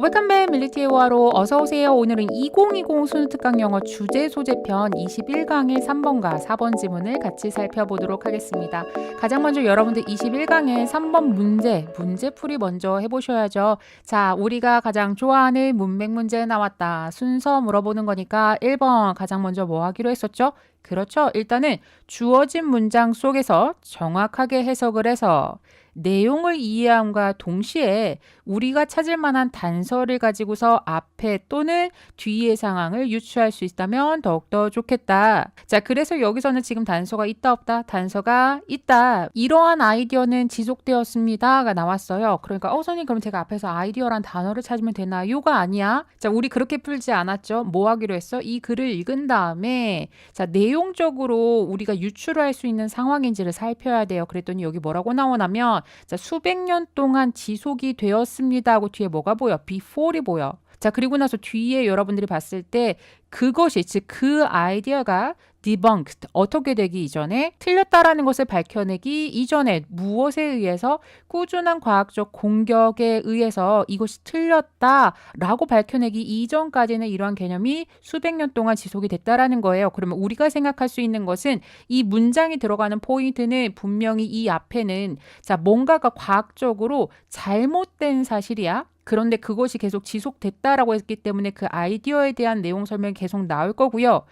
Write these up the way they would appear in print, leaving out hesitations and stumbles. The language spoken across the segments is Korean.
웰컴백 밀리티의 화로 어서오세요. 오늘은 2020 수능특강 영어 주제 소재편 21강의 3번과 4번 지문을 같이 살펴보도록 하겠습니다. 가장 먼저 여러분들 21강의 3번 문제풀이 먼저 해보셔야죠. 자, 우리가 가장 좋아하는 문맥 문제 나왔다. 순서 물어보는 거니까 1번 가장 먼저 뭐 하기로 했었죠? 그렇죠. 일단은 주어진 문장 속에서 정확하게 해석을 해서 내용을 이해함과 동시에 우리가 찾을 만한 단서를 가지고서 앞에 또는 뒤의 상황을 유추할 수 있다면 더욱더 좋겠다. 자, 그래서 여기서는 지금 단서가 있다 없다? 단서가 있다. 이러한 아이디어는 지속되었습니다가 나왔어요. 그러니까 선생님 그럼 제가 앞에서 아이디어란 단어를 찾으면 되나요가 아니야. 자, 우리 그렇게 풀지 않았죠? 뭐 하기로 했어? 이 글을 읽은 다음에 자, 내용적으로 우리가 유추할 수 있는 상황인지를 살펴야 돼요. 그랬더니 여기 뭐라고 나오냐면 자, 수백 년 동안 지속이 되었습니다 하고 뒤에 뭐가 보여? before이 보여. 자, 그리고 나서 뒤에 여러분들이 봤을 때 그것이 즉 그 아이디어가 debunked 어떻게 되기 이전에 틀렸다라는 것을 밝혀내기 이전에 무엇에 의해서 꾸준한 과학적 공격에 의해서 이것이 틀렸다라고 밝혀내기 이전까지는 이러한 개념이 수백 년 동안 지속이 됐다라는 거예요. 그러면 우리가 생각할 수 있는 것은 이 문장이 들어가는 포인트는 분명히 이 앞에는 자, 뭔가가 과학적으로 잘못된 사실이야. 그런데 그것이 계속 지속됐다라고 했기 때문에 그 아이디어에 대한 내용 설명이 계속 나올 거고요.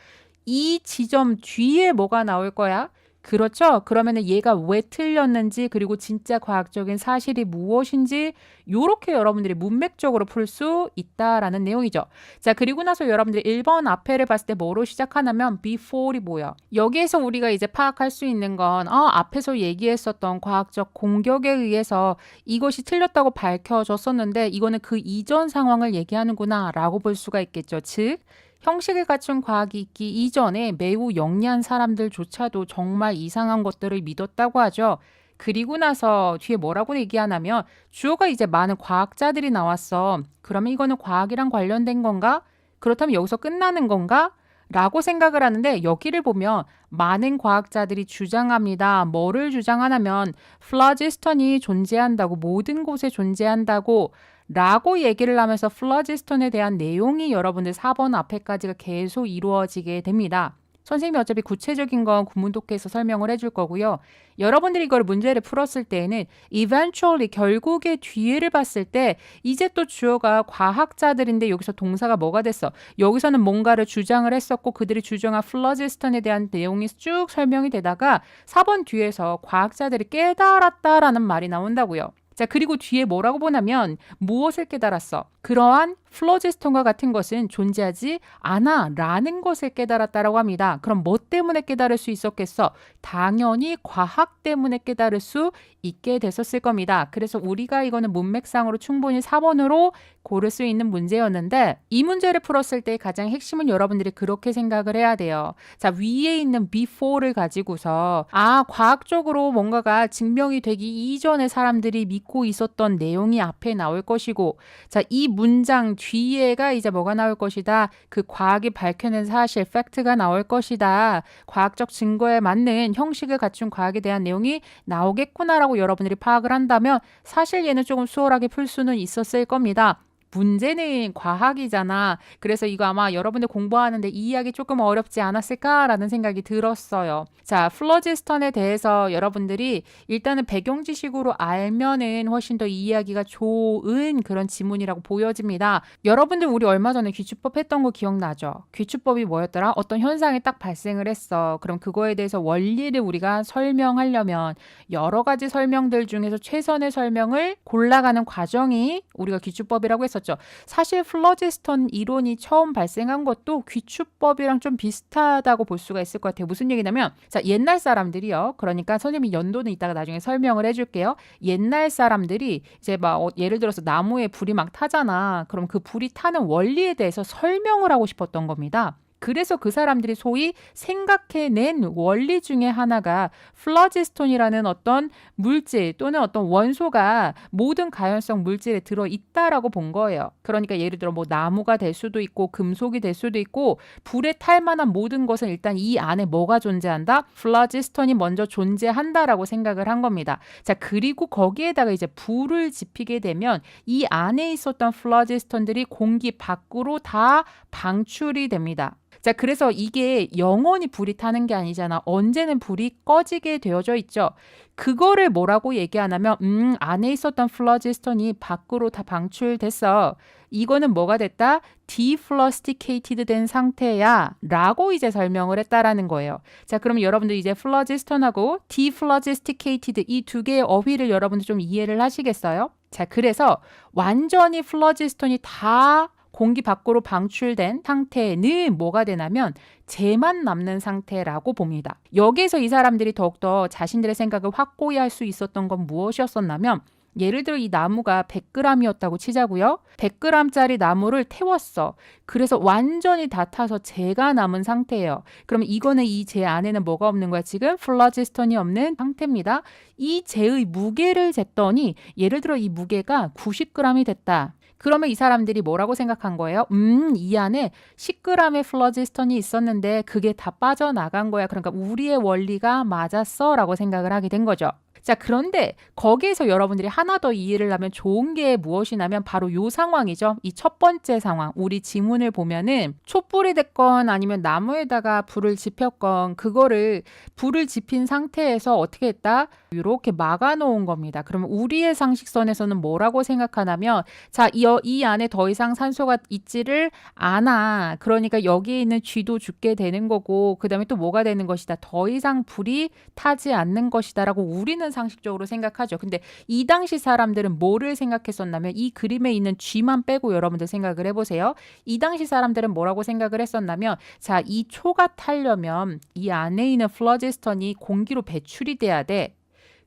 이 지점 뒤에 뭐가 나올 거야? 그렇죠? 그러면은 얘가 왜 틀렸는지 그리고 진짜 과학적인 사실이 무엇인지 요렇게 여러분들이 문맥적으로 풀 수 있다라는 내용이죠. 자, 그리고 나서 여러분들이 1번 앞에를 봤을 때 뭐로 시작하냐면 before이 뭐야? 여기에서 우리가 이제 파악할 수 있는 건 앞에서 얘기했었던 과학적 공격에 의해서 이것이 틀렸다고 밝혀졌었는데 이거는 그 이전 상황을 얘기하는구나 라고 볼 수가 있겠죠. 즉 형식을 갖춘 과학이 있기 이전에 매우 영리한 사람들조차도 정말 이상한 것들을 믿었다고 하죠. 그리고 나서 뒤에 뭐라고 얘기하냐면 주어가 이제 많은 과학자들이 나왔어. 그러면 이거는 과학이랑 관련된 건가? 그렇다면 여기서 끝나는 건가? 라고 생각을 하는데 여기를 보면 많은 과학자들이 주장합니다. 뭐를 주장하냐면 플라지스턴이 존재한다고 모든 곳에 존재한다고 라고 얘기를 하면서 플라지스톤에 대한 내용이 여러분들 4번 앞에까지가 계속 이루어지게 됩니다. 선생님이 어차피 구체적인 건 구문독해에서 설명을 해줄 거고요. 여러분들이 이걸 문제를 풀었을 때에는 eventually 결국의 뒤에를 봤을 때 이제 또 주어가 과학자들인데 여기서 동사가 뭐가 됐어? 여기서는 뭔가를 주장을 했었고 그들이 주장한 플라지스톤에 대한 내용이 쭉 설명이 되다가 4번 뒤에서 과학자들이 깨달았다라는 말이 나온다고요. 자, 그리고 뒤에 뭐라고 보냐면 무엇을 깨달았어? 그러한 플로지스톤과 같은 것은 존재하지 않아 라는 것을 깨달았다라고 합니다. 그럼 뭐 때문에 깨달을 수 있었겠어? 당연히 과학 때문에 깨달을 수 있게 됐었을 겁니다. 그래서 우리가 이거는 문맥상으로 충분히 4번으로 고를 수 있는 문제였는데 이 문제를 풀었을 때 가장 핵심은 여러분들이 그렇게 생각을 해야 돼요. 자, 위에 있는 before를 가지고서 과학적으로 뭔가가 증명이 되기 이전에 사람들이 믿고 있었던 내용이 앞에 나올 것이고 자, 이 문장 뒤에가 이제 뭐가 나올 것이다. 그 과학이 밝혀낸 사실, 팩트가 나올 것이다. 과학적 증거에 맞는 형식을 갖춘 과학에 대한 내용이 나오겠구나라고 여러분들이 파악을 한다면 사실 얘는 조금 수월하게 풀 수는 있었을 겁니다. 문제는 과학이잖아. 그래서 이거 아마 여러분들 공부하는데 이해하기 조금 어렵지 않았을까라는 생각이 들었어요. 자, 플로지스턴에 대해서 여러분들이 일단은 배경 지식으로 알면은 훨씬 더 이해하기가 좋은 그런 지문이라고 보여집니다. 여러분들 우리 얼마 전에 귀추법 했던 거 기억나죠? 귀추법이 뭐였더라? 어떤 현상이 딱 발생을 했어. 그럼 그거에 대해서 원리를 우리가 설명하려면 여러 가지 설명들 중에서 최선의 설명을 골라가는 과정이 우리가 귀추법이라고 했었죠. 사실 플로지스톤 이론이 처음 발생한 것도 귀추법이랑 좀 비슷하다고 볼 수가 있을 것 같아요. 무슨 얘기냐면 자, 옛날 사람들이요. 그러니까 선생님이 연도는 이따가 나중에 설명을 해줄게요. 옛날 사람들이 이제 막 예를 들어서 나무에 불이 막 타잖아. 그럼 그 불이 타는 원리에 대해서 설명을 하고 싶었던 겁니다. 그래서 그 사람들이 소위 생각해낸 원리 중에 하나가 플러지스톤이라는 어떤 물질 또는 어떤 원소가 모든 가연성 물질에 들어있다라고 본 거예요. 그러니까 예를 들어 뭐 나무가 될 수도 있고 금속이 될 수도 있고 불에 탈 만한 모든 것은 일단 이 안에 뭐가 존재한다? 플러지스톤이 먼저 존재한다라고 생각을 한 겁니다. 자, 그리고 거기에다가 이제 불을 지피게 되면 이 안에 있었던 플러지스톤들이 공기 밖으로 다 방출이 됩니다. 자, 그래서 이게 영원히 불이 타는 게 아니잖아. 언제는 불이 꺼지게 되어져 있죠. 그거를 뭐라고 얘기하냐면 안에 있었던 플러지스톤이 밖으로 다 방출됐어. 이거는 뭐가 됐다? deflusticated 된 상태야 라고 이제 설명을 했다라는 거예요. 자, 그럼 여러분들 이제 플러지스톤하고 deflusticated 이 두 개의 어휘를 여러분들 좀 이해를 하시겠어요? 자, 그래서 완전히 플러지스톤이 다 공기 밖으로 방출된 상태는 뭐가 되냐면 재만 남는 상태라고 봅니다. 여기에서 이 사람들이 더욱더 자신들의 생각을 확고히 할 수 있었던 건 무엇이었었냐면 예를 들어 이 나무가 100g이었다고 치자고요. 100g짜리 나무를 태웠어. 그래서 완전히 다 타서 재가 남은 상태예요. 그러면 이거는 이 재 안에는 뭐가 없는 거야? 지금 플러지스톤이 없는 상태입니다. 이 재의 무게를 쟀더니 예를 들어 이 무게가 90g이 됐다. 그러면 이 사람들이 뭐라고 생각한 거예요? 이 안에 10g의 플러지스톤이 있었는데 그게 다 빠져나간 거야. 그러니까 우리의 원리가 맞았어 라고 생각을 하게 된 거죠. 자, 그런데 거기에서 여러분들이 하나 더 이해를 하면 좋은 게 무엇이냐면 바로 요 상황이죠. 이 첫 번째 상황. 우리 지문을 보면은 촛불이 됐건 아니면 나무에다가 불을 지폈건 그거를 불을 지핀 상태에서 어떻게 했다? 이렇게 막아놓은 겁니다. 그러면 우리의 상식선에서는 뭐라고 생각하냐면 자, 이 안에 더 이상 산소가 있지를 않아. 그러니까 여기에 있는 쥐도 죽게 되는 거고 그 다음에 또 뭐가 되는 것이다. 더 이상 불이 타지 않는 것이다 라고 우리는 상식적으로 생각하죠. 근데 이 당시 사람들은 뭐를 생각했었냐면 이 그림에 있는 쥐만 빼고 여러분들 생각을 해보세요. 이 당시 사람들은 뭐라고 생각을 했었냐면 자, 이 초가 타려면 이 안에 있는 플러지스톤이 공기로 배출이 돼야 돼.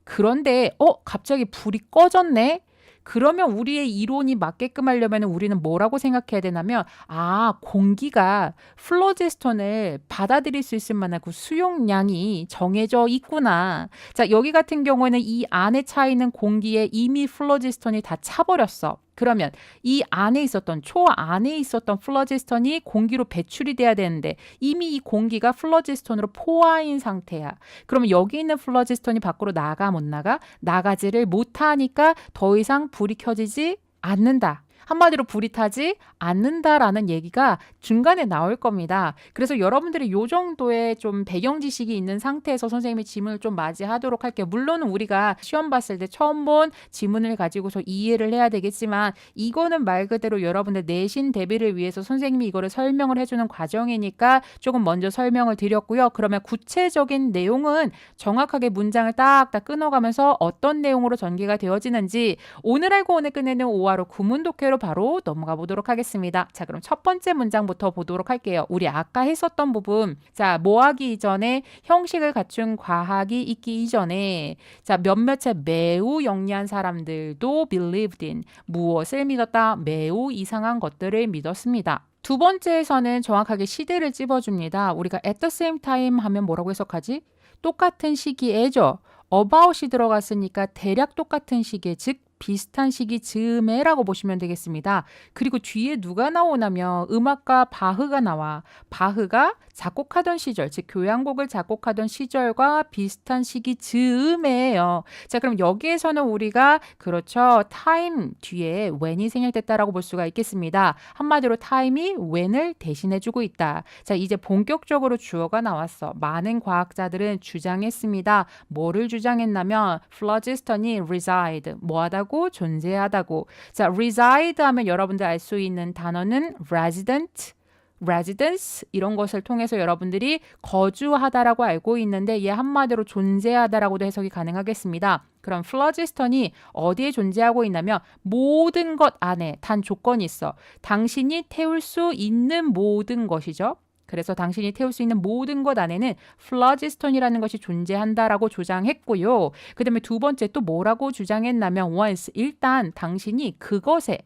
그런데 갑자기 불이 꺼졌네? 그러면 우리의 이론이 맞게끔 하려면 우리는 뭐라고 생각해야 되냐면 공기가 플러지스톤을 받아들일 수 있을 만한 그 수용량이 정해져 있구나. 자, 여기 같은 경우에는 이 안에 차 있는 공기에 이미 플러지스톤이 다 차버렸어. 그러면 이 안에 있었던 초 안에 있었던 플러지스톤이 공기로 배출이 돼야 되는데 이미 이 공기가 플러지스톤으로 포화인 상태야. 그러면 여기 있는 플러지스톤이 밖으로 나가 못 나가? 나가지를 못하니까 더 이상 불이 켜지지 않는다. 한마디로 불이 타지 않는다라는 얘기가 중간에 나올 겁니다. 그래서 여러분들이 이 정도의 좀 배경 지식이 있는 상태에서 선생님이 지문을 좀 맞이하도록 할게요. 물론 우리가 시험 봤을 때 처음 본 지문을 가지고서 이해를 해야 되겠지만 이거는 말 그대로 여러분들 내신 대비를 위해서 선생님이 이거를 설명을 해주는 과정이니까 조금 먼저 설명을 드렸고요. 그러면 구체적인 내용은 정확하게 문장을 딱딱 끊어가면서 어떤 내용으로 전개가 되어지는지 오늘 알고 오늘 끝내는 5화로 구문독해로 바로 넘어가 보도록 하겠습니다. 자, 그럼 첫 번째 문장부터 보도록 할게요. 우리 아까 했었던 부분. 자, 뭐 하기 이전에 형식을 갖춘 과학이 있기 이전에 자, 몇몇의 매우 영리한 사람들도 believed in 무엇을 믿었다? 매우 이상한 것들을 믿었습니다. 두 번째에서는 정확하게 시대를 찝어줍니다. 우리가 at the same time 하면 뭐라고 해석하지? 똑같은 시기에죠. about이 들어갔으니까 대략 똑같은 시기에 즉 비슷한 시기 즈음에라고 보시면 되겠습니다. 그리고 뒤에 누가 나오냐면 음악가 바흐가 나와. 바흐가 작곡하던 시절, 즉 교향곡을 작곡하던 시절과 비슷한 시기 즈음에예요. 자, 그럼 여기에서는 우리가 그렇죠. time 뒤에 when이 생략됐다라고 볼 수가 있겠습니다. 한마디로 time이 when을 대신해주고 있다. 자, 이제 본격적으로 주어가 나왔어. 많은 과학자들은 주장했습니다. 뭐를 주장했냐면 플러지스톤이 reside, 뭐하다고? 존재하다고. 자, reside 하면 여러분들 알 수 있는 단어는 resident, residence 이런 것을 통해서 여러분들이 거주하다라고 알고 있는데 얘 한마디로 존재하다라고도 해석이 가능하겠습니다. 그럼 플러지스톤이 어디에 존재하고 있냐면 모든 것 안에 단 조건이 있어. 당신이 태울 수 있는 모든 것이죠. 그래서 당신이 태울 수 있는 모든 것 안에는 플러지스톤이라는 것이 존재한다라고 주장했고요. 그 다음에 두 번째 또 뭐라고 주장했냐면 once 일단 당신이 그것에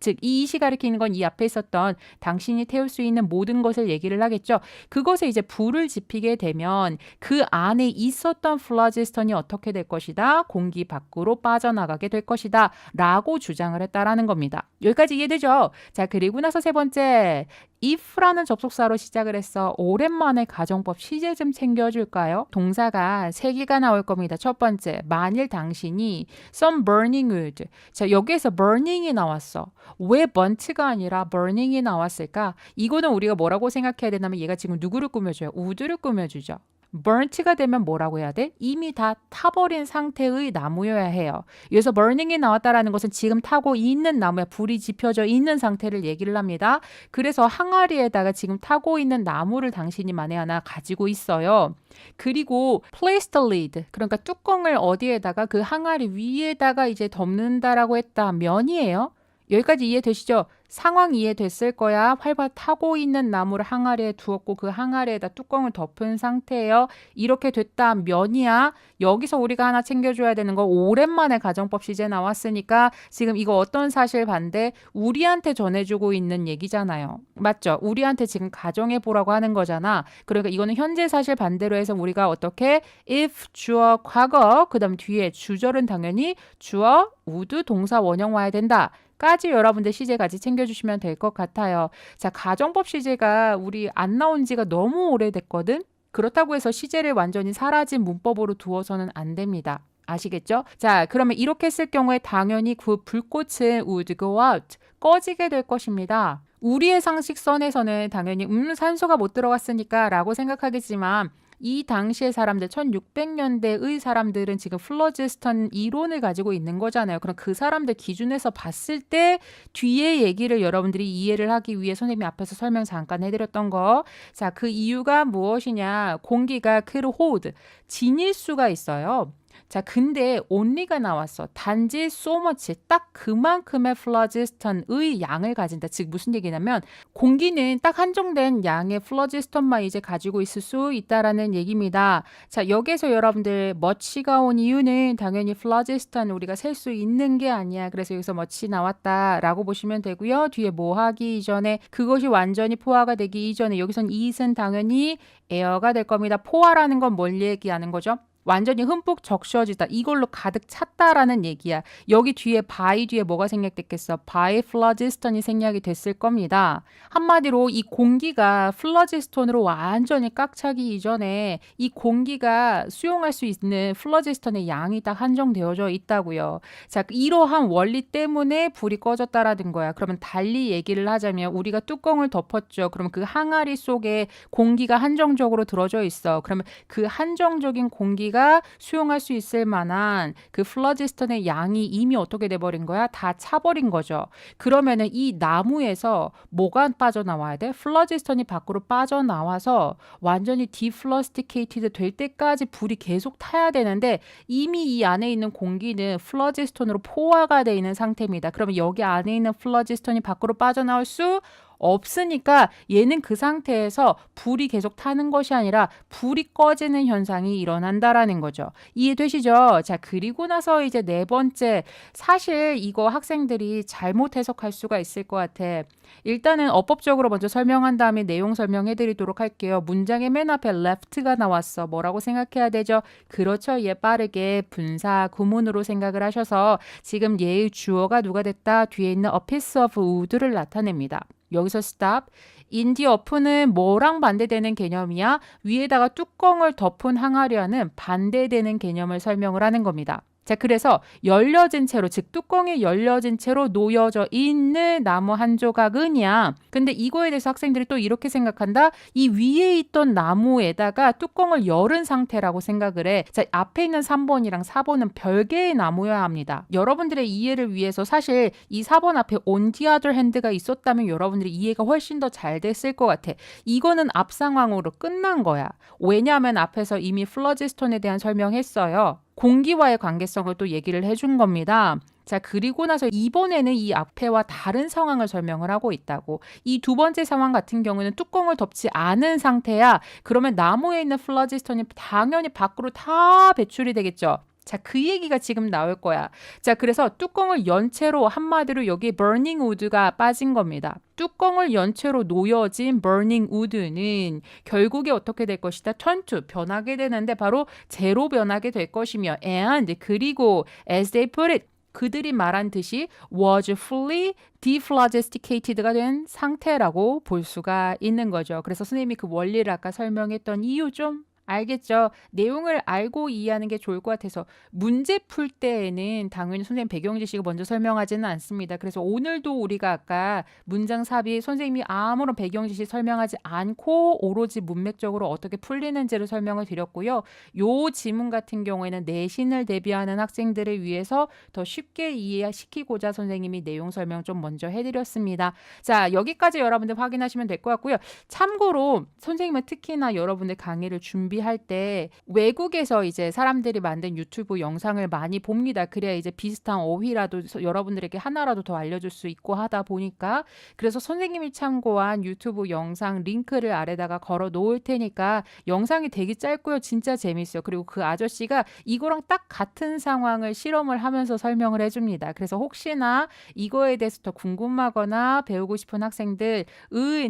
즉 이시 가리키는 건 이 앞에 있었던 당신이 태울 수 있는 모든 것을 얘기를 하겠죠. 그것에 이제 불을 지피게 되면 그 안에 있었던 플라지스턴이 어떻게 될 것이다? 공기 밖으로 빠져나가게 될 것이다 라고 주장을 했다라는 겁니다. 여기까지 이해되죠? 자, 그리고 나서 세 번째, if라는 접속사로 시작을 했어. 오랜만에 가정법 시제 좀 챙겨줄까요? 동사가 세 개가 나올 겁니다. 첫 번째, 만일 당신이 some burning wood. 자, 여기에서 burning이 나왔어. 왜 burn트가 아니라 burning이 나왔을까? 이거는 우리가 뭐라고 생각해야 되냐면 얘가 지금 누구를 꾸며줘요? 우드를 꾸며주죠. burnt가 되면 뭐라고 해야 돼? 이미 다 타버린 상태의 나무여야 해요. 여기서 burning이 나왔다라는 것은 지금 타고 있는 나무에 불이 지펴져 있는 상태를 얘기를 합니다. 그래서 항아리에다가 지금 타고 있는 나무를 당신이 만에 하나 가지고 있어요. 그리고 place the lid, 그러니까 뚜껑을 어디에다가 그 항아리 위에다가 이제 덮는다라고 했다. 면이에요. 여기까지 이해되시죠? 상황 이해됐을 거야. 활발 타고 있는 나무를 항아리에 두었고 그 항아리에다 뚜껑을 덮은 상태예요. 이렇게 됐다. 면이야. 여기서 우리가 하나 챙겨줘야 되는 거, 오랜만에 가정법 시제 나왔으니까 지금 이거 어떤 사실 반대? 우리한테 전해주고 있는 얘기잖아요. 맞죠? 우리한테 지금 가정해보라고 하는 거잖아. 그러니까 이거는 현재 사실 반대로 해서 우리가 어떻게 if 주어 과거 그 다음 뒤에 주절은 당연히 주어 would 동사 원형 와야 된다. 까지 여러분들 시제 같이 챙겨주시면 될 것 같아요. 자, 가정법 시제가 우리 안 나온 지가 너무 오래됐거든? 그렇다고 해서 시제를 완전히 사라진 문법으로 두어서는 안 됩니다. 아시겠죠? 자, 그러면 이렇게 했을 경우에 당연히 그 불꽃은 would go out, 꺼지게 될 것입니다. 우리의 상식선에서는 당연히 산소가 못 들어갔으니까 라고 생각하겠지만 이 당시의 사람들, 1600년대의 사람들은 지금 플러지스턴 이론을 가지고 있는 거잖아요. 그럼 그 사람들 기준에서 봤을 때 뒤에 얘기를 여러분들이 이해를 하기 위해 선생님이 앞에서 설명 잠깐 해드렸던 거. 자, 그 이유가 무엇이냐. 공기가 could hold, 지닐 수가 있어요. 자, 근데 only가 나왔어. 단지 so much, 딱 그만큼의 플러지스턴의 양을 가진다. 즉 무슨 얘기냐면 공기는 딱 한정된 양의 플러지스턴만 이제 가지고 있을 수 있다라는 얘기입니다. 자, 여기서 여러분들 much가 온 이유는 당연히 플러지스턴 우리가 셀 수 있는 게 아니야. 그래서 여기서 much 나왔다라고 보시면 되고요. 뒤에 뭐 하기 이전에 그것이 완전히 포화가 되기 이전에 여기선 it은 당연히 air가 될 겁니다. 포화라는 건 뭘 얘기하는 거죠? 완전히 흠뻑 적셔지다. 이걸로 가득 찼다라는 얘기야. 여기 뒤에 by 뒤에 뭐가 생략됐겠어? by phlogiston이 생략이 됐을 겁니다. 한마디로 이 공기가 플러지스톤으로 완전히 꽉 차기 이전에 이 공기가 수용할 수 있는 플러지스톤의 양이 딱 한정되어져 있다고요. 자, 이러한 원리 때문에 불이 꺼졌다라는 거야. 그러면 달리 얘기를 하자면 우리가 뚜껑을 덮었죠. 그러면 그 항아리 속에 공기가 한정적으로 들어져 있어. 그러면 그 한정적인 공기가 수용할 수 있을 만한 그 플러지스턴의 양이 이미 어떻게 돼버린 거야? 다 차버린 거죠. 그러면은 이 나무에서 뭐가 빠져나와야 돼? 플러지스턴이 밖으로 빠져나와서 완전히 디플러스티케이티드 될 때까지 불이 계속 타야 되는데 이미 이 안에 있는 공기는 플러지스턴으로 포화가 돼 있는 상태입니다. 그러면 여기 안에 있는 플러지스턴이 밖으로 빠져나올 수 없으니까 얘는 그 상태에서 불이 계속 타는 것이 아니라 불이 꺼지는 현상이 일어난다라는 거죠. 이해되시죠? 자, 그리고 나서 이제 네 번째, 사실 이거 학생들이 잘못 해석할 수가 있을 것 같아. 일단은 어법적으로 먼저 설명한 다음에 내용 설명해 드리도록 할게요. 문장의 맨 앞에 left가 나왔어. 뭐라고 생각해야 되죠? 그렇죠. 얘 빠르게 분사 구문으로 생각을 하셔서 지금 얘의 주어가 누가 됐다? 뒤에 있는 a piece of wood를 나타냅니다. 여기서 stop. in the up는 뭐랑 반대되는 개념이야? 위에다가 뚜껑을 덮은 항아리와는 반대되는 개념을 설명을 하는 겁니다. 자, 그래서 열려진 채로, 즉 뚜껑이 열려진 채로 놓여져 있는 나무 한 조각은이야. 근데 이거에 대해서 학생들이 또 이렇게 생각한다. 이 위에 있던 나무에다가 뚜껑을 열은 상태라고 생각을 해. 자, 앞에 있는 3번이랑 4번은 별개의 나무여야 합니다. 여러분들의 이해를 위해서 사실 이 4번 앞에 on the other hand가 있었다면 여러분들이 이해가 훨씬 더 잘 됐을 것 같아. 이거는 앞 상황으로 끝난 거야. 왜냐하면 앞에서 이미 플러지스톤에 대한 설명했어요. 공기와의 관계성을 또 얘기를 해준 겁니다. 자, 그리고 나서 이번에는 이 앞에와 다른 상황을 설명을 하고 있다고. 이 두 번째 상황 같은 경우는 뚜껑을 덮지 않은 상태야. 그러면 나무에 있는 플러지스톤이 당연히 밖으로 다 배출이 되겠죠. 자, 그 얘기가 지금 나올 거야. 자, 그래서 뚜껑을 연 채로 한마디로 여기 burning wood가 빠진 겁니다. 뚜껑을 연 채로 놓여진 burning wood는 결국에 어떻게 될 것이다? turn to 변하게 되는데 바로 재로 변하게 될 것이며 and 그리고 as they put it 그들이 말한 듯이 was fully dephlogisticated가 된 상태라고 볼 수가 있는 거죠. 그래서 선생님이 그 원리를 아까 설명했던 이유 좀 알겠죠? 내용을 알고 이해하는 게 좋을 것 같아서 문제 풀 때에는 당연히 선생님 배경 지식을 먼저 설명하지는 않습니다. 그래서 오늘도 우리가 아까 문장 삽입 선생님이 아무런 배경 지식 설명하지 않고 오로지 문맥적으로 어떻게 풀리는지를 설명을 드렸고요. 요 지문 같은 경우에는 내신을 대비하는 학생들을 위해서 더 쉽게 이해시키고자 선생님이 내용 설명 좀 먼저 해드렸습니다. 자, 여기까지 여러분들 확인하시면 될 것 같고요. 참고로 선생님은 특히나 여러분들 강의를 준비할 때 외국에서 이제 사람들이 만든 유튜브 영상을 많이 봅니다. 그래야 이제 비슷한 어휘라도 여러분들에게 하나라도 더 알려줄 수 있고 하다 보니까 그래서 선생님이 참고한 유튜브 영상 링크를 아래다가 걸어 놓을 테니까 영상이 되게 짧고요. 진짜 재밌어요. 그리고 그 아저씨가 이거랑 딱 같은 상황을 실험을 하면서 설명을 해줍니다. 그래서 혹시나 이거에 대해서 더 궁금하거나 배우고 싶은 학생들은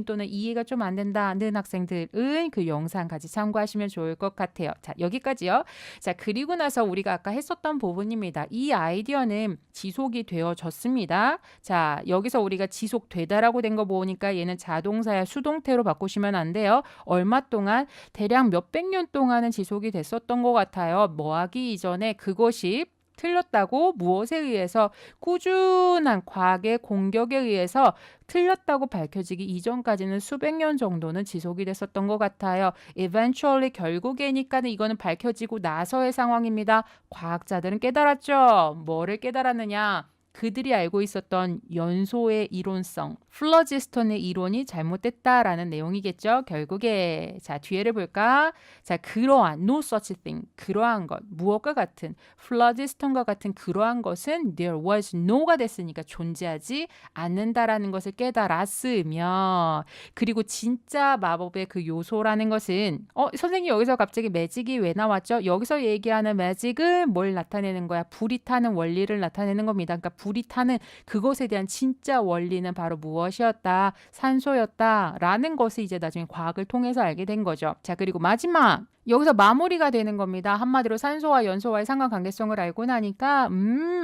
또는 이해가 좀 안 된다는 학생들은 그 영상 같이 참고하시면 좋을 것 같아요. 자, 여기까지요. 자, 그리고 나서 우리가 아까 했었던 부분입니다. 이 아이디어는 지속이 되어졌습니다. 자, 여기서 우리가 지속되다라고 된 거 보니까 얘는 자동사야 수동태로 바꾸시면 안 돼요. 얼마 동안? 대략 몇백 년 동안은 지속이 됐었던 것 같아요. 뭐 하기 이전에 그것이 틀렸다고 무엇에 의해서 꾸준한 과학의 공격에 의해서 틀렸다고 밝혀지기 이전까지는 수백 년 정도는 지속이 됐었던 것 같아요. Eventually 결국에니까는 이거는 밝혀지고 나서의 상황입니다. 과학자들은 깨달았죠. 뭐를 깨달았느냐? 그들이 알고 있었던 연소의 이론성, 플러지스톤의 이론이 잘못됐다라는 내용이겠죠. 결국에 자 뒤에를 볼까? 자 그러한 no such thing, 그러한 것, 무엇과 같은 플러지스톤과 같은 그러한 것은 there was no가 됐으니까 존재하지 않는다라는 것을 깨달았으며 그리고 진짜 마법의 그 요소라는 것은 선생님 여기서 갑자기 매직이 왜 나왔죠? 여기서 얘기하는 매직은 뭘 나타내는 거야? 불이 타는 원리를 나타내는 겁니다. 그러니까 불이 타는 그것에 대한 진짜 원리는 바로 무엇이었다? 산소였다라는 것을 이제 나중에 과학을 통해서 알게 된 거죠. 자, 그리고 마지막 여기서 마무리가 되는 겁니다. 한마디로 산소와 연소와의 상관관계성을 알고 나니까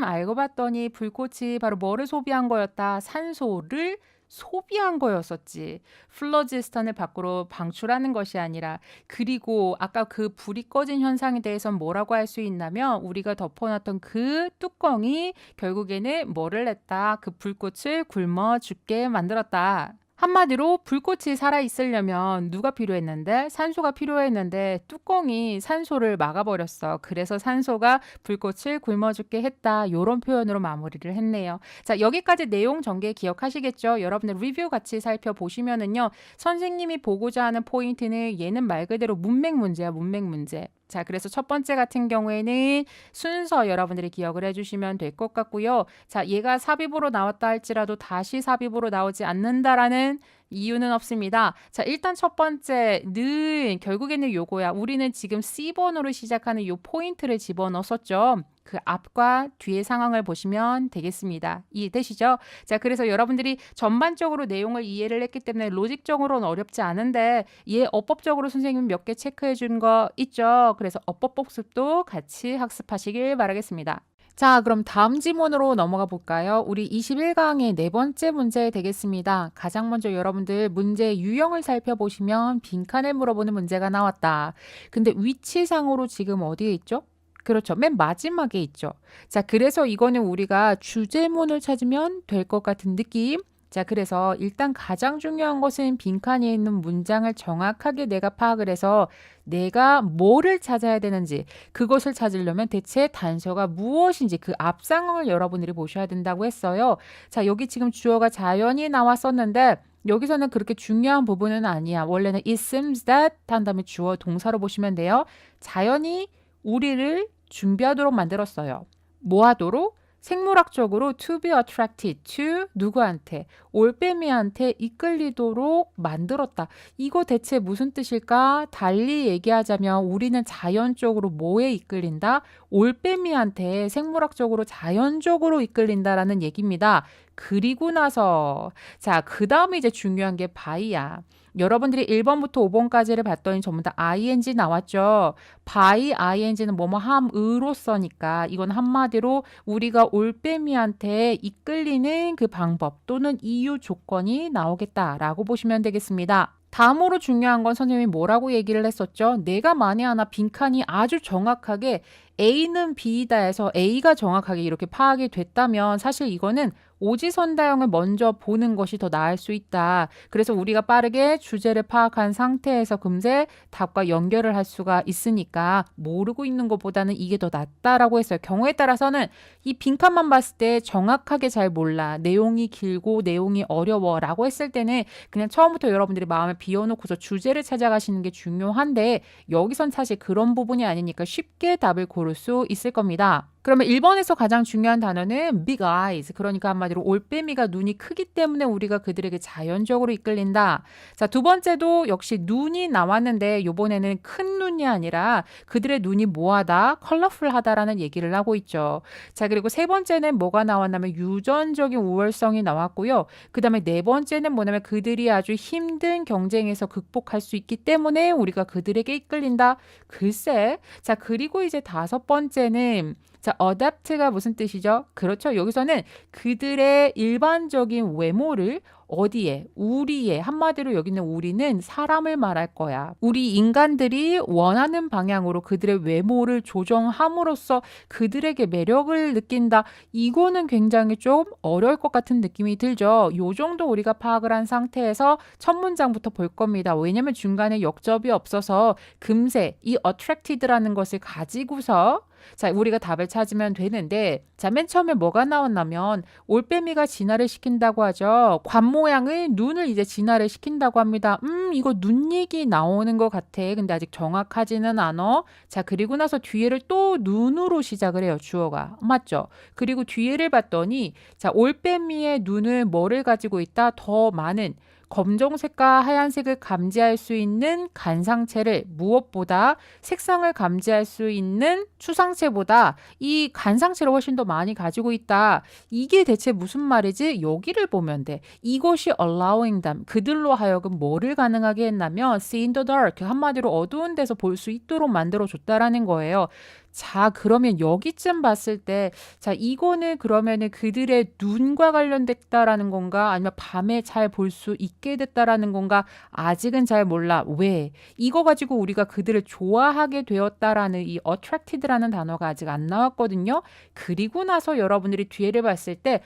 알고 봤더니 불꽃이 바로 뭐를 소비한 거였다? 산소를 소비한 거였었지. 플러지스턴을 밖으로 방출하는 것이 아니라 그리고 아까 그 불이 꺼진 현상에 대해서는 뭐라고 할 수 있냐면 우리가 덮어놨던 그 뚜껑이 결국에는 뭐를 냈다? 그 불꽃을 굶어 죽게 만들었다. 한마디로 불꽃이 살아있으려면 누가 필요했는데? 산소가 필요했는데 뚜껑이 산소를 막아버렸어. 그래서 산소가 불꽃을 굶어 죽게 했다. 이런 표현으로 마무리를 했네요. 자, 여기까지 내용 전개 기억하시겠죠? 여러분들 리뷰 같이 살펴보시면은요. 선생님이 보고자 하는 포인트는 얘는 말 그대로 문맥 문제야. 문맥 문제. 자, 그래서 첫 번째 같은 경우에는 순서 여러분들이 기억을 해주시면 될 것 같고요. 자, 얘가 삽입으로 나왔다 할지라도 다시 삽입으로 나오지 않는다라는 이유는 없습니다. 자, 일단 첫 번째는 결국에는 요거야. 우리는 지금 C번호로 시작하는 요 포인트를 집어넣었었죠. 그 앞과 뒤의 상황을 보시면 되겠습니다. 이해되시죠? 자, 그래서 여러분들이 전반적으로 내용을 이해를 했기 때문에 로직적으로는 어렵지 않은데 얘 어법적으로 선생님이 몇 개 체크해 준 거 있죠? 그래서 어법 복습도 같이 학습하시길 바라겠습니다. 자, 그럼 다음 지문으로 넘어가 볼까요? 우리 21강의 네 번째 문제 되겠습니다. 가장 먼저 여러분들 문제 유형을 살펴보시면 빈칸을 물어보는 문제가 나왔다. 근데 위치상으로 지금 어디에 있죠? 그렇죠. 맨 마지막에 있죠. 자, 그래서 이거는 우리가 주제문을 찾으면 될 것 같은 느낌. 자, 그래서 일단 가장 중요한 것은 빈칸에 있는 문장을 정확하게 내가 파악을 해서 내가 뭐를 찾아야 되는지 그것을 찾으려면 대체 단서가 무엇인지 그 앞 상황을 여러분들이 보셔야 된다고 했어요. 자, 여기 지금 주어가 자연히 나왔었는데 여기서는 그렇게 중요한 부분은 아니야. 원래는 it seems that 한 다음에 주어 동사로 보시면 돼요. 자연히 우리를 준비하도록 만들었어요. 뭐 하도록? 생물학적으로 to be attracted to 누구한테? 올빼미한테 이끌리도록 만들었다. 이거 대체 무슨 뜻일까? 달리 얘기하자면 우리는 자연적으로 뭐에 이끌린다? 올빼미한테 생물학적으로 자연적으로 이끌린다라는 얘기입니다. 그리고 나서 자, 그다음에 이제 중요한 게 by야. 여러분들이 1번부터 5번까지를 봤더니 전부 다 ing 나왔죠. by ing는 뭐뭐 함으로써니까 이건 한마디로 우리가 올빼미한테 이끌리는 그 방법 또는 이유 조건이 나오겠다라고 보시면 되겠습니다. 다음으로 중요한 건 선생님이 뭐라고 얘기를 했었죠? 내가 만에 하나 빈칸이 아주 정확하게 A는 B이다 해서 A가 정확하게 이렇게 파악이 됐다면 사실 이거는 오지선다형을 먼저 보는 것이 더 나을 수 있다. 그래서 우리가 빠르게 주제를 파악한 상태에서 금세 답과 연결을 할 수가 있으니까 모르고 있는 것보다는 이게 더 낫다라고 했어요. 경우에 따라서는 이 빈칸만 봤을 때 정확하게 잘 몰라. 내용이 길고 내용이 어려워 라고 했을 때는 그냥 처음부터 여러분들이 마음을 비워놓고서 주제를 찾아가시는 게 중요한데 여기선 사실 그런 부분이 아니니까 쉽게 답을 고를 수 있을 겁니다. 그러면 1번에서 가장 중요한 단어는 big eyes. 그러니까 한마디로 올빼미가 눈이 크기 때문에 우리가 그들에게 자연적으로 이끌린다. 자, 두 번째도 역시 눈이 나왔는데 이번에는 큰 눈이 아니라 그들의 눈이 뭐하다? 컬러풀하다라는 얘기를 하고 있죠. 자, 그리고 세 번째는 뭐가 나왔냐면 유전적인 우월성이 나왔고요. 그 다음에 네 번째는 뭐냐면 그들이 아주 힘든 경쟁에서 극복할 수 있기 때문에 우리가 그들에게 이끌린다. 글쎄. 자, 그리고 이제 다섯 번째는 자, adapt가 무슨 뜻이죠? 그렇죠. 여기서는 그들의 일반적인 외모를 어디에? 우리의 한마디로 여기는 우리는 사람을 말할 거야. 우리 인간들이 원하는 방향으로 그들의 외모를 조정함으로써 그들에게 매력을 느낀다. 이거는 굉장히 좀 어려울 것 같은 느낌이 들죠. 요 정도 우리가 파악을 한 상태에서 첫 문장부터 볼 겁니다. 왜냐면 중간에 역접이 없어서 금세 이 attracted라는 것을 가지고서 자, 우리가 답을 찾으면 되는데 자, 맨 처음에 뭐가 나왔냐면 올빼미가 진화를 시킨다고 하죠. 관 모양의 눈을 이제 진화를 시킨다고 합니다. 이거 눈 얘기 나오는 것 같아. 근데 아직 정확하지는 않아. 자, 그리고 나서 뒤에를 또 눈으로 시작을 해요. 주어가. 맞죠? 그리고 뒤에를 봤더니 자, 올빼미의 눈은 뭐를 가지고 있다? 더 많은 검정색과 하얀색을 감지할 수 있는 간상체를 무엇보다 색상을 감지할 수 있는 추상체보다 이 간상체를 훨씬 더 많이 가지고 있다. 이게 대체 무슨 말이지? 여기를 보면 돼. 이것이 allowing them. 그들로 하여금 뭐를 가능하게 했냐면 see in the dark. 한마디로 어두운 데서 볼 수 있도록 만들어줬다라는 거예요. 자, 그러면 여기쯤 봤을 때, 자, 이거는 그러면은 그들의 눈과 관련됐다라는 건가? 아니면 밤에 잘 볼 수 있게 됐다라는 건가? 아직은 잘 몰라. 왜? 이거 가지고 우리가 그들을 좋아하게 되었다라는 이 attracted라는 단어가 아직 안 나왔거든요. 그리고 나서 여러분들이 뒤에를 봤을 때,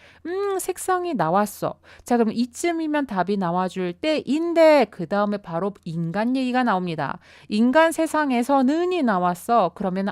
색상이 나왔어. 자, 그럼 이쯤이면 답이 나와줄 때인데, 그 다음에 바로 인간 얘기가 나옵니다. 인간 세상에서는이 나왔어. 그러면,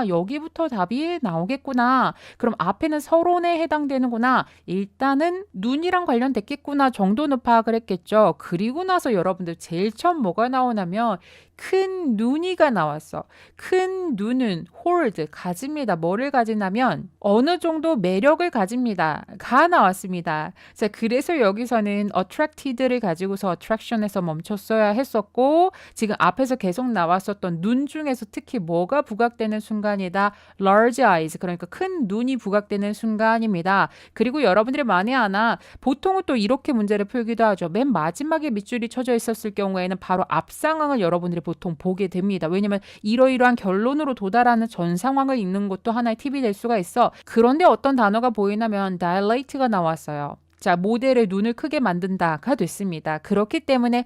여기부터 답이 나오겠구나. 그럼 앞에는 서론에 해당되는구나. 일단은 눈이랑 관련됐겠구나 정도는 파악을 했겠죠. 그리고 나서 여러분들 제일 처음 뭐가 나오냐면 큰 눈이가 나왔어. 큰 눈은 hold, 가집니다. 뭐를 가지냐면 어느 정도 매력을 가집니다. 가 나왔습니다. 자, 그래서 여기서는 attracted를 가지고서 attraction에서 멈췄어야 했었고 지금 앞에서 계속 나왔었던 눈 중에서 특히 뭐가 부각되는 순간이다? large eyes, 그러니까 큰 눈이 부각되는 순간입니다. 그리고 여러분들이 만에 하나 보통은 또 이렇게 문제를 풀기도 하죠. 맨 마지막에 밑줄이 쳐져 있었을 경우에는 바로 앞 상황을 여러분들이 보통 보게 됩니다. 왜냐면 이러이러한 결론으로 도달하는 전 상황을 읽는 것도 하나의 팁이 될 수가 있어. 그런데 어떤 단어가 보이냐면 dilate가 나왔어요. 자, 모델의 눈을 크게 만든다가 됐습니다. 그렇기 때문에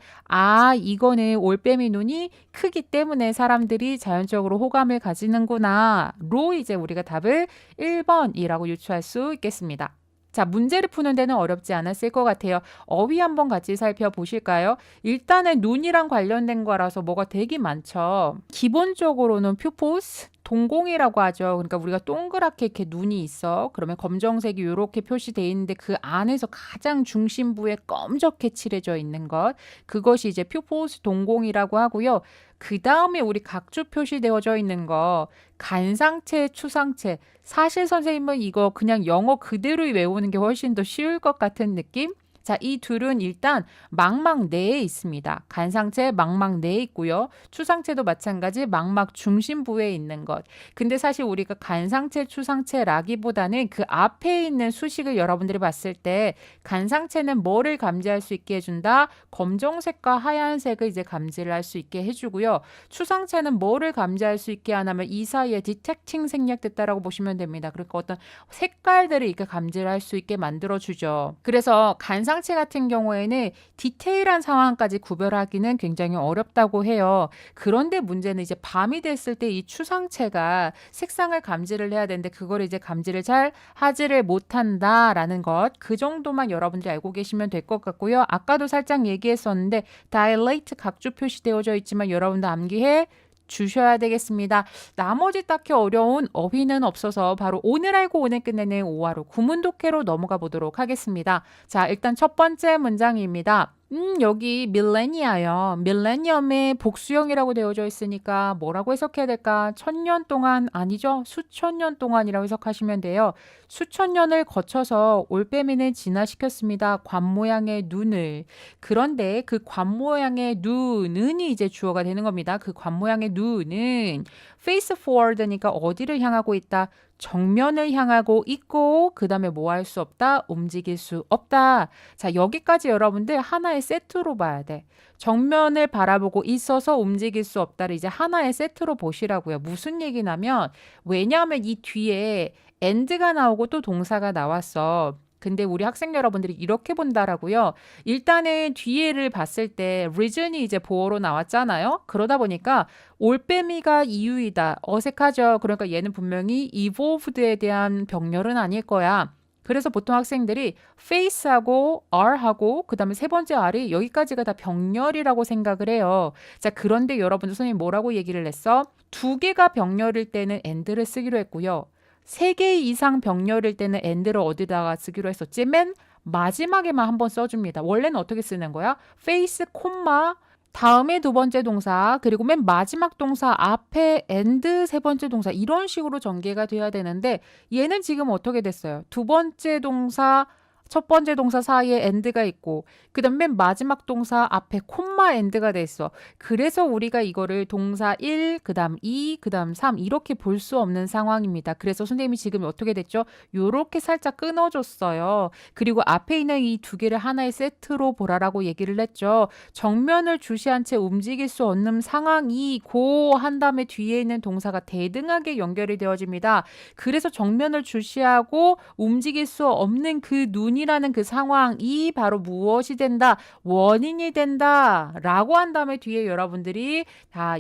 이거는 올빼미 눈이 크기 때문에 사람들이 자연적으로 호감을 가지는구나 로 이제 우리가 답을 1번이라고 유추할 수 있겠습니다. 자, 문제를 푸는 데는 어렵지 않았을 것 같아요. 어휘 한번 같이 살펴보실까요? 일단은 눈이랑 관련된 거라서 뭐가 되게 많죠. 기본적으로는 pupils, 동공이라고 하죠. 그러니까 우리가 동그랗게 이렇게 눈이 있어. 그러면 검정색이 이렇게 표시되어 있는데 그 안에서 가장 중심부에 검적게 칠해져 있는 것. 그것이 이제 퓨포스 동공이라고 하고요. 그 다음에 우리 각주 표시되어져 있는 거 간상체, 추상체. 사실 선생님은 이거 그냥 영어 그대로 외우는 게 훨씬 더 쉬울 것 같은 느낌? 자, 이 둘은 일단 망막 내에 있습니다. 간상체 망막 내에 있고요. 추상체도 마찬가지 망막 중심부에 있는 것. 근데 사실 우리가 간상체, 추상체라기보다는 그 앞에 있는 수식을 여러분들이 봤을 때 간상체는 뭐를 감지할 수 있게 해준다? 검정색과 하얀색을 이제 감지를 할 수 있게 해주고요. 추상체는 뭐를 감지할 수 있게 하냐면 이 사이에 디텍팅 생략됐다라고 보시면 됩니다. 그러니까 어떤 색깔들을 이렇게 감지를 할 수 있게 만들어주죠. 그래서 간상체 같은 경우에는 디테일한 상황까지 구별하기는 굉장히 어렵다고 해요. 그런데 문제는 이제 밤이 됐을 때 이 추상체가 색상을 감지를 해야 되는데 그걸 이제 감지를 잘 하지를 못한다라는 것. 그 정도만 여러분들이 알고 계시면 될 것 같고요. 아까도 살짝 얘기했었는데 dilate 각주 표시되어져 있지만 여러분도 암기해 주셔야 되겠습니다. 나머지 딱히 어려운 어휘는 없어서 바로 오늘 알고 오늘 끝내는 5화로 구문독해로 넘어가 보도록 하겠습니다. 자, 일단 첫 번째 문장입니다. 여기 밀레니아요. 밀레니엄의 복수형이라고 되어져 있으니까 뭐라고 해석해야 될까? 천년 동안 아니죠? 수천 년 동안이라고 해석하시면 돼요. 수천 년을 거쳐서 올빼미는 진화시켰습니다. 관 모양의 눈을. 그런데 그 관 모양의 눈은 이제 주어가 되는 겁니다. 그 관 모양의 눈은 face forward니까 어디를 향하고 있다? 정면을 향하고 있고 그 다음에 뭐 할 수 없다? 움직일 수 없다. 자, 여기까지 여러분들 하나의 세트로 봐야 돼. 정면을 바라보고 있어서 움직일 수 없다를 이제 하나의 세트로 보시라고요. 무슨 얘기냐면 왜냐하면 이 뒤에 and가 나오고 또 동사가 나왔어. 근데 우리 학생 여러분들이 이렇게 본다라고요. 일단은 뒤에를 봤을 때 reason이 이제 보어로 나왔잖아요. 그러다 보니까 올빼미가 이유이다. 어색하죠. 그러니까 얘는 분명히 evolved에 대한 병렬은 아닐 거야. 그래서 보통 학생들이 face하고 r하고 그 다음에 세 번째 r이 여기까지가 다 병렬이라고 생각을 해요. 자, 그런데 여러분들 선생님이 뭐라고 얘기를 했어? 두 개가 병렬일 때는 and를 쓰기로 했고요. 3개 이상 병렬일 때는 and를 어디다가 쓰기로 했었지? 맨 마지막에만 한번 써줍니다. 원래는 어떻게 쓰는 거야? face, 콤마, 다음에 두 번째 동사, 그리고 맨 마지막 동사 앞에 and 세 번째 동사 이런 식으로 전개가 돼야 되는데 얘는 지금 어떻게 됐어요? 두 번째 동사 첫 번째 동사 사이에 and가 있고 그 다음 맨 마지막 동사 앞에 콤마 and가 돼 있어. 그래서 우리가 이거를 동사 1, 그 다음 2, 그 다음 3 이렇게 볼 수 없는 상황입니다. 그래서 선생님이 지금 어떻게 됐죠? 요렇게 살짝 끊어줬어요. 그리고 앞에 있는 이 두 개를 하나의 세트로 보라라고 얘기를 했죠. 정면을 주시한 채 움직일 수 없는 상황이고 한 다음에 뒤에 있는 동사가 대등하게 연결이 되어집니다. 그래서 정면을 주시하고 움직일 수 없는 그 눈이라는 그 상황이 바로 무엇이 된다? 원인이 된다 라고 한 다음에 뒤에 여러분들이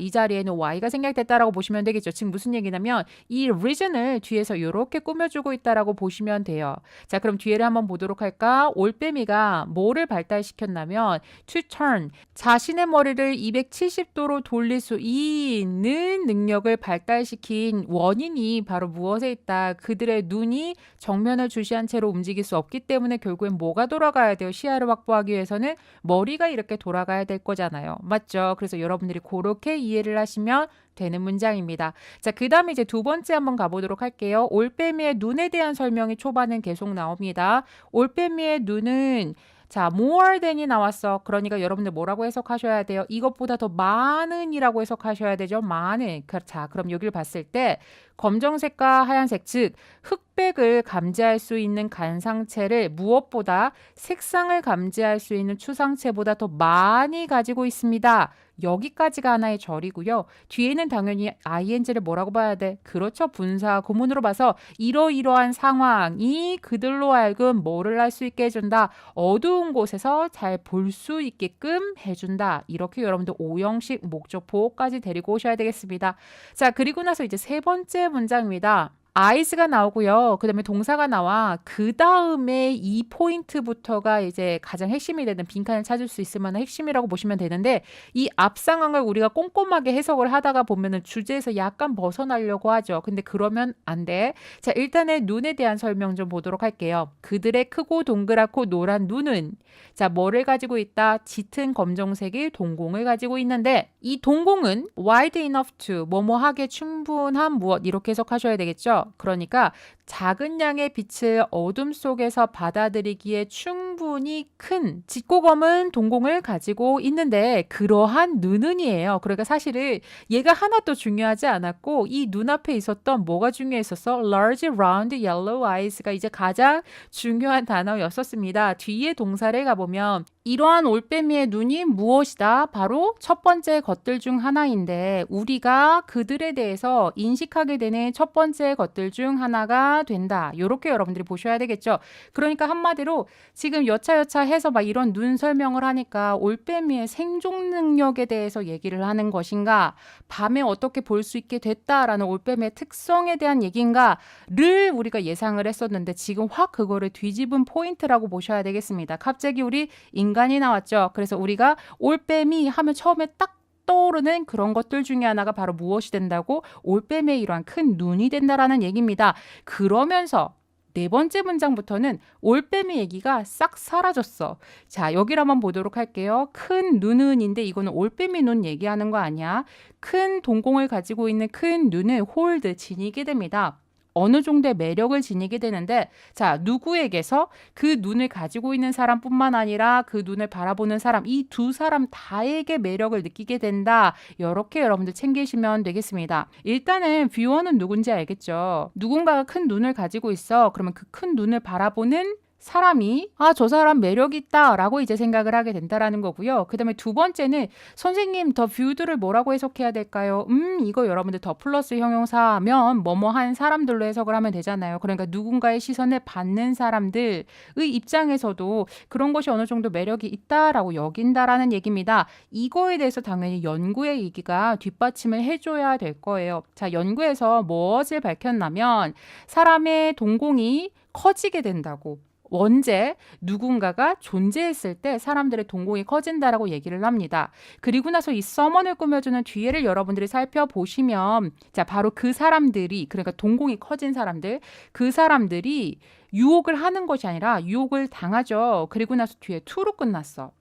이 자리에는 y가 생략됐다라고 보시면 되겠죠. 지금 무슨 얘기냐면 이 reason을 뒤에서 이렇게 꾸며주고 있다라고 보시면 돼요. 자, 그럼 뒤에를 한번 보도록 할까? 올빼미가 뭐를 발달시켰냐면 to turn, 자신의 머리를 270도로 돌릴 수 있는 능력을 발달시킨 원인이 바로 무엇에 있다? 그들의 눈이 정면을 주시한 채로 움직일 수 없기 때문에 결국엔 뭐가 돌아가야 돼요? 시야를 확보하기 위해서는 머리가 이렇게 돌아가야 될 거잖아요. 맞죠? 그래서 여러분들이 그렇게 이해를 하시면 되는 문장입니다. 자, 그 다음에 이제 두 번째 한번 가보도록 할게요. 올빼미의 눈에 대한 설명이 초반은 계속 나옵니다. 올빼미의 눈은 자, more than이 나왔어. 그러니까 여러분들 뭐라고 해석하셔야 돼요? 이것보다 더 많은이라고 해석하셔야 되죠. 많은. 자, 그럼 여기를 봤을 때 검정색과 하얀색, 즉 흑백을 감지할 수 있는 간상체를 무엇보다 색상을 감지할 수 있는 추상체보다 더 많이 가지고 있습니다. 여기까지가 하나의 절이고요. 뒤에는 당연히 ing를 뭐라고 봐야 돼? 그렇죠. 분사 구문으로 봐서 이러이러한 상황이 그들로 하여금 뭐를 할 수 있게 해준다. 어두운 곳에서 잘 볼 수 있게끔 해준다. 이렇게 여러분들 오형식 목적보호까지 데리고 오셔야 되겠습니다. 자, 그리고 나서 이제 세 번째 문장입니다. eyes가 나오고요. 그 다음에 동사가 나와. 그 다음에 이 포인트부터가 이제 가장 핵심이 되는 빈칸을 찾을 수 있을 만한 핵심이라고 보시면 되는데 이 앞상한 걸 우리가 꼼꼼하게 해석을 하다가 보면은 주제에서 약간 벗어나려고 하죠. 근데 그러면 안 돼. 자, 일단은 눈에 대한 설명 좀 보도록 할게요. 그들의 크고 동그랗고 노란 눈은 자, 뭐를 가지고 있다? 짙은 검정색의 동공을 가지고 있는데 이 동공은 wide enough to 뭐뭐하게 충분한 무엇 이렇게 해석하셔야 되겠죠. 그러니까 작은 양의 빛을 어둠 속에서 받아들이기에 충분히 큰 짙고 검은 동공을 가지고 있는데 그러한 눈은이에요. 그러니까 사실은 얘가 하나도 중요하지 않았고 이 눈앞에 있었던 뭐가 중요했었어? large round yellow eyes가 이제 가장 중요한 단어였었습니다. 뒤에 동사를 가보면 이러한 올빼미의 눈이 무엇이다? 바로 첫 번째 것들 중 하나인데 우리가 그들에 대해서 인식하게 되는 첫 번째 것들 중 하나가 된다. 이렇게 여러분들이 보셔야 되겠죠. 그러니까 한마디로 지금 여차여차 해서 막 이런 눈 설명을 하니까 올빼미의 생존 능력에 대해서 얘기를 하는 것인가? 밤에 어떻게 볼 수 있게 됐다라는 올빼미의 특성에 대한 얘기인가를 우리가 예상을 했었는데 지금 확 그거를 뒤집은 포인트라고 보셔야 되겠습니다. 갑자기 우리 인간이 나왔죠. 그래서 우리가 올빼미 하면 처음에 딱 떠오르는 그런 것들 중에 하나가 바로 무엇이 된다고? 올빼미의 이러한 큰 눈이 된다라는 얘기입니다. 그러면서 네 번째 문장부터는 올빼미 얘기가 싹 사라졌어. 자, 여기를 한번 보도록 할게요. 큰 눈은인데 이거는 올빼미 눈 얘기하는 거 아니야. 큰 동공을 가지고 있는 큰 눈을 홀드, 지니게 됩니다. 어느 정도의 매력을 지니게 되는데 자, 누구에게서 그 눈을 가지고 있는 사람뿐만 아니라 그 눈을 바라보는 사람, 이 두 사람 다에게 매력을 느끼게 된다. 이렇게 여러분들 챙기시면 되겠습니다. 일단은 뷰어는 누군지 알겠죠? 누군가가 큰 눈을 가지고 있어. 그러면 그 큰 눈을 바라보는 사람이 저 사람 매력 있다 라고 이제 생각을 하게 된다라는 거고요. 그 다음에 두 번째는 선생님 더 뷰드를 뭐라고 해석해야 될까요? 이거 여러분들 더 플러스 형용사면 뭐뭐한 사람들로 해석을 하면 되잖아요. 그러니까 누군가의 시선을 받는 사람들의 입장에서도 그런 것이 어느 정도 매력이 있다라고 여긴다라는 얘기입니다. 이거에 대해서 당연히 연구의 얘기가 뒷받침을 해줘야 될 거예요. 자, 연구에서 무엇을 밝혔냐면 사람의 동공이 커지게 된다고. 언제 누군가가 존재했을 때 사람들의 동공이 커진다라고 얘기를 합니다. 그리고 나서 이 서먼을 꾸며주는 뒤에를 여러분들이 살펴보시면 자, 바로 그 사람들이 그러니까 동공이 커진 사람들 그 사람들이 유혹을 하는 것이 아니라 유혹을 당하죠. 그리고 나서 뒤에 to로 끝났어.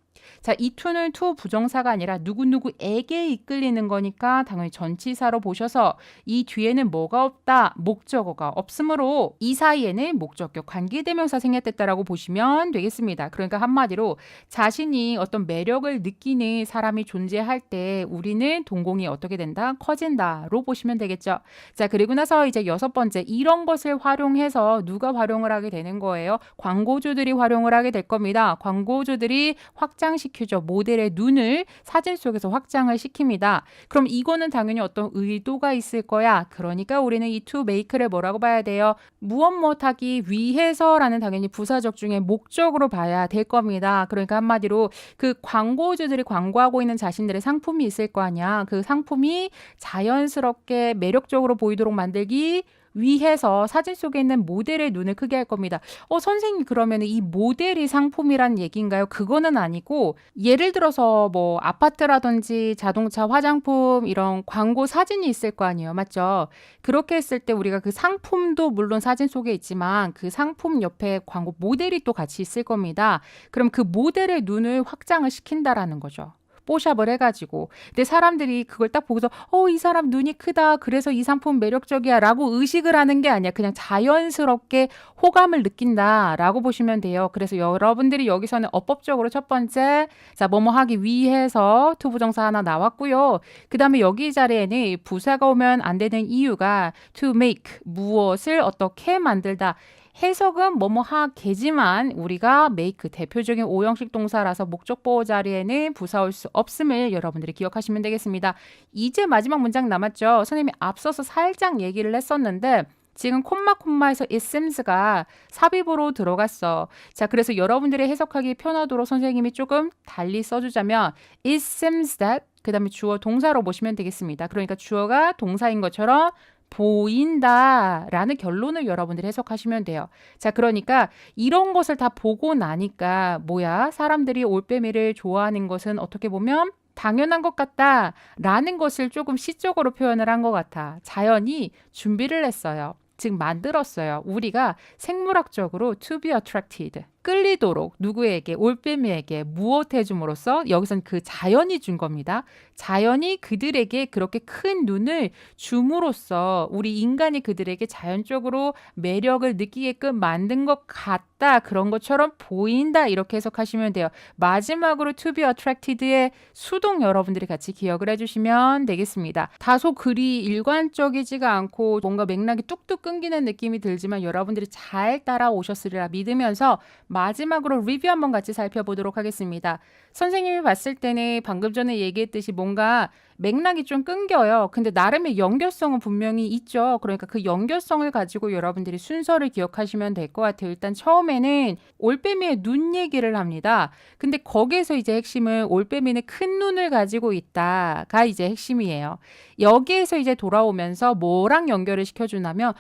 자, 이 to는 to 부정사가 아니라 누구누구에게 이끌리는 거니까 당연히 전치사로 보셔서 이 뒤에는 뭐가 없다? 목적어가 없으므로 이 사이에는 목적격 관계대명사 생략됐다라고 보시면 되겠습니다. 그러니까 한마디로 자신이 어떤 매력을 느끼는 사람이 존재할 때 우리는 동공이 어떻게 된다? 커진다로 보시면 되겠죠. 자, 그리고 나서 이제 여섯 번째 이런 것을 활용해서 누가 활용을 하게 되는 거예요? 광고주들이 활용을 하게 될 겁니다. 광고주들이 확장시키죠. 모델의 눈을 사진 속에서 확장을 시킵니다. 그럼 이거는 당연히 어떤 의도가 있을 거야. 그러니까 우리는 이 to make를 뭐라고 봐야 돼요? 무엇 하기 위해서라는 당연히 부사적 중에 목적으로 봐야 될 겁니다. 그러니까 한마디로 그 광고주들이 광고하고 있는 자신들의 상품이 있을 거 아니야. 그 상품이 자연스럽게 매력적으로 보이도록 만들기 위해서 사진 속에 있는 모델의 눈을 크게 할 겁니다. 선생님 그러면 이 모델이 상품이란 얘기인가요? 그거는 아니고 예를 들어서 뭐 아파트라든지 자동차, 화장품 이런 광고 사진이 있을 거 아니에요. 맞죠? 그렇게 했을 때 우리가 그 상품도 물론 사진 속에 있지만 그 상품 옆에 광고 모델이 또 같이 있을 겁니다. 그럼 그 모델의 눈을 확장을 시킨다라는 거죠. 뽀샵을 해가지고. 근데 사람들이 그걸 딱 보고서 이 사람 눈이 크다. 그래서 이 상품 매력적이야 라고 의식을 하는 게 아니야. 그냥 자연스럽게 호감을 느낀다 라고 보시면 돼요. 그래서 여러분들이 여기서는 어법적으로 첫 번째 자, 뭐뭐 하기 위해서 to 부정사 하나 나왔고요. 그 다음에 여기 자리에는 부사가 오면 안 되는 이유가 to make 무엇을 어떻게 만들다. 해석은 뭐뭐 하게지만 우리가 make 대표적인 오형식 동사라서 목적보호 자리에는 부사 올 수 없음을 여러분들이 기억하시면 되겠습니다. 이제 마지막 문장 남았죠. 선생님이 앞서서 살짝 얘기를 했었는데 지금 콤마에서 it semes가 삽입으로 들어갔어. 자, 그래서 여러분들이 해석하기 편하도록 선생님이 조금 달리 써주자면 it seems that 그 다음에 주어 동사로 보시면 되겠습니다. 그러니까 주어가 동사인 것처럼 보인다라는 결론을 여러분들이 해석하시면 돼요. 자, 그러니까 이런 것을 다 보고 나니까 뭐야? 사람들이 올빼미를 좋아하는 것은 어떻게 보면 당연한 것 같다라는 것을 조금 시적으로 표현을 한 것 같아. 자연이 준비를 했어요. 즉 만들었어요. 우리가 생물학적으로 to be attracted, 끌리도록 누구에게, 올빼미에게 무엇 해줌으로써 여기선 그 자연이 준 겁니다. 자연이 그들에게 그렇게 큰 눈을 줌으로써 우리 인간이 그들에게 자연적으로 매력을 느끼게끔 만든 것 같다. 그런 것처럼 보인다. 이렇게 해석하시면 돼요. 마지막으로 to be attracted의 수동 여러분들이 같이 기억을 해주시면 되겠습니다. 다소 글이 일관적이지가 않고 뭔가 맥락이 뚝뚝 끊기는 느낌이 들지만 여러분들이 잘 따라오셨으리라 믿으면서 마지막으로 리뷰 한번 같이 살펴보도록 하겠습니다. 선생님이 봤을 때는 방금 전에 얘기했듯이 뭔가 맥락이 좀 끊겨요. 근데 나름의 연결성은 분명히 있죠. 그러니까 그 연결성을 가지고 여러분들이 순서를 기억하시면 될 것 같아요. 일단 처음에는 올빼미의 눈 얘기를 합니다. 근데 거기에서 이제 핵심은 올빼미는 큰 눈을 가지고 있다가 이제 핵심이에요. 여기에서 이제 돌아오면서 뭐랑 연결을 시켜주냐면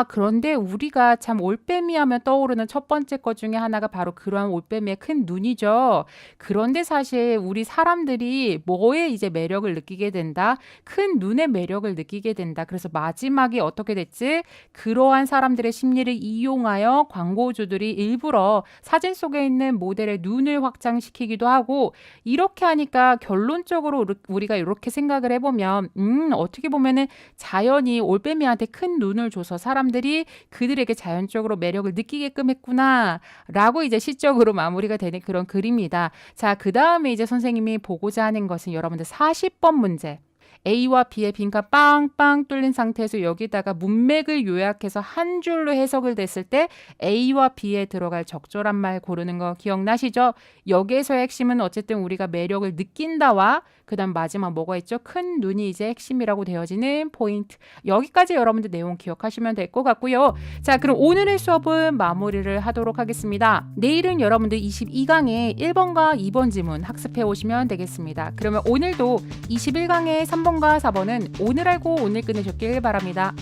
그런데 우리가 참 올빼미 하면 떠오르는 첫 번째 것 중에 하나가 바로 그러한 올빼미의 큰 눈이죠. 그런데 사실 우리 사람들이 뭐에 이제 매력을 느끼게 된다? 큰 눈의 매력을 느끼게 된다. 그래서 마지막에 어떻게 됐지? 그러한 사람들의 심리를 이용하여 광고주들이 일부러 사진 속에 있는 모델의 눈을 확장시키기도 하고 이렇게 하니까 결론적으로 우리가 이렇게 생각을 해보면 어떻게 보면은 자연이 올빼미한테 큰 눈을 줘서 사람들이 그들에게 자연적으로 매력을 느끼게끔 했구나 라고 이제 시적으로 마무리가 되는 그런 글입니다. 자, 그 다음에 이제 선생님이 보고자 하는 것은 여러분들 40번 문제. A와 B의 빈칸 빵빵 뚫린 상태에서 여기다가 문맥을 요약해서 한 줄로 해석을 됐을 때 A와 B에 들어갈 적절한 말 고르는 거 기억나시죠? 여기에서의 핵심은 어쨌든 우리가 매력을 느낀다와 그 다음 마지막 뭐가 있죠? 큰 눈이 이제 핵심이라고 되어지는 포인트. 여기까지 여러분들 내용 기억하시면 될 것 같고요. 자, 그럼 오늘의 수업은 마무리를 하도록 하겠습니다. 내일은 여러분들 22강의 1번과 2번 지문 학습해 오시면 되겠습니다. 그러면 오늘도 21강의 3번과 4번은 오늘 알고 오늘 끝내셨길 바랍니다.